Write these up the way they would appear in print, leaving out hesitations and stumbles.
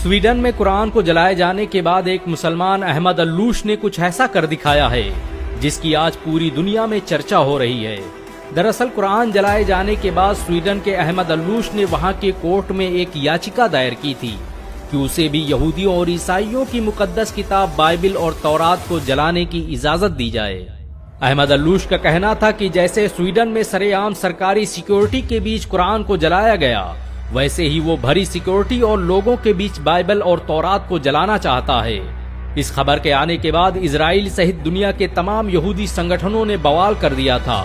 Sweden में कुरान को जलाए जाने के बाद एक मुसलमान अहमद अल्लूश ने कुछ ऐसा कर दिखाया है जिसकी आज पूरी दुनिया में चर्चा हो रही है। दरअसल कुरान जलाए जाने के बाद स्वीडन के अहमद अल्लूश ने वहां के कोर्ट में एक याचिका दायर की थी कि उसे भी यहूदियों और ईसाइयों की मुकद्दस किताब बाइबिल और तौरात को जलाने की इजाजत दी जाए। अहमद अल्लूश का कहना था कि जैसे स्वीडन में सरेआम सरकारी सिक्योरिटी के बीच कुरान को जलाया गया, वैसे ही वो भरी सिक्योरिटी और लोगों के बीच बाइबल और तौरात को जलाना चाहता है। इस खबर के आने के बाद इजराइल सहित दुनिया के तमाम यहूदी संगठनों ने बवाल कर दिया था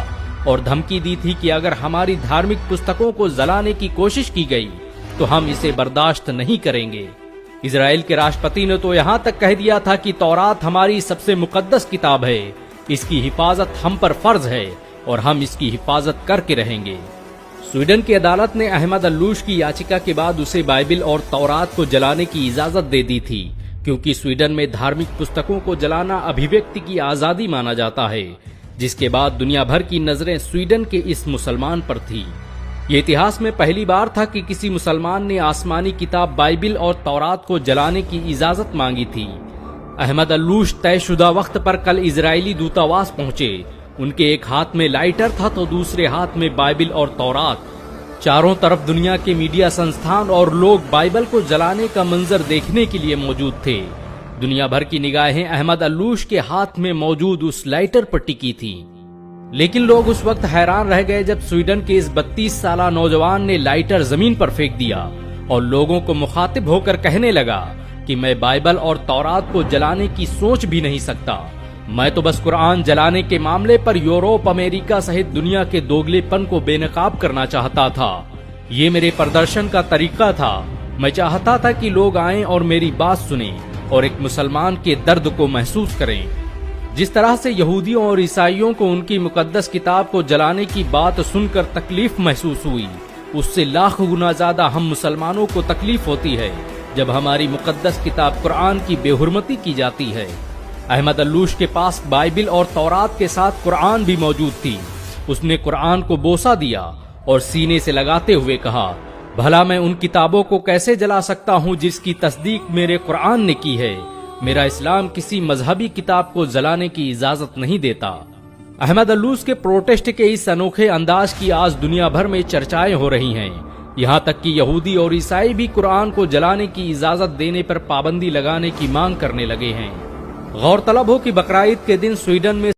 और धमकी दी थी कि अगर हमारी धार्मिक पुस्तकों को जलाने की कोशिश की गई तो हम इसे बर्दाश्त नहीं करेंगे। इजराइल के राष्ट्रपति ने तो यहाँ तक कह दिया था कि तौरात हमारी सबसे मुकद्दस किताब है, इसकी हिफाजत हम पर फर्ज है और हम इसकी हिफाजत करके रहेंगे। स्वीडन की अदालत ने अहमद अल्लूश की याचिका के बाद उसे बाइबिल और तौरात को जलाने की इजाजत दे दी थी, क्योंकि स्वीडन में धार्मिक पुस्तकों को जलाना अभिव्यक्ति की आजादी माना जाता है, जिसके बाद दुनिया भर की नजरें स्वीडन के इस मुसलमान पर थी। ये इतिहास में पहली बार था कि किसी मुसलमान ने आसमानी किताब बाइबिल और तौरात को जलाने की इजाजत मांगी थी। अहमद अल्लूश तयशुदा वक्त पर कल इजरायली दूतावास पहुंचे। उनके एक हाथ में लाइटर था तो दूसरे हाथ में बाइबिल और तौरात। चारों तरफ दुनिया के मीडिया संस्थान और लोग बाइबल को जलाने का मंजर देखने के लिए मौजूद थे। दुनिया भर की निगाहें अहमद अल्लूश के हाथ में मौजूद उस लाइटर पर टिकी थी। लेकिन लोग उस वक्त हैरान रह गए जब स्वीडन के इस 32 साला नौजवान ने लाइटर जमीन पर फेंक दिया और लोगों को मुखातिब होकर कहने लगा कि मैं बाइबल और तौरात को जलाने की सोच भी नहीं सकता। मैं तो बस कुरान जलाने के मामले पर यूरोप, अमेरिका सहित दुनिया के दोगलेपन को बेनकाब करना चाहता था। ये मेरे प्रदर्शन का तरीका था। मैं चाहता था कि लोग आएं और मेरी बात सुनें और एक मुसलमान के दर्द को महसूस करें। जिस तरह से यहूदियों और ईसाइयों को उनकी मुकद्दस किताब को जलाने की बात सुनकर तकलीफ महसूस हुई, उससे लाख गुना ज्यादा हम मुसलमानों को तकलीफ होती है जब हमारी मुकद्दस किताब कुरान की बेहुरमती की जाती है। अहमद अल्लूश के पास बाइबिल और तौरात के साथ कुरान भी मौजूद थी। उसने कुरान को बोसा दिया और सीने से लगाते हुए कहा, भला मैं उन किताबों को कैसे जला सकता हूँ जिसकी तस्दीक मेरे कुरान ने की है। मेरा इस्लाम किसी मजहबी किताब को जलाने की इजाजत नहीं देता। अहमद अल्लूश के प्रोटेस्ट के इस अनोखे अंदाज की आज दुनिया भर में चर्चाएं हो रही हैं। यहाँ तक कि यहूदी और ईसाई भी कुरान को जलाने की इजाजत देने पर पाबंदी लगाने की मांग करने लगे हैं। गौरतलब हो कि बकरा ईद के दिन स्वीडन में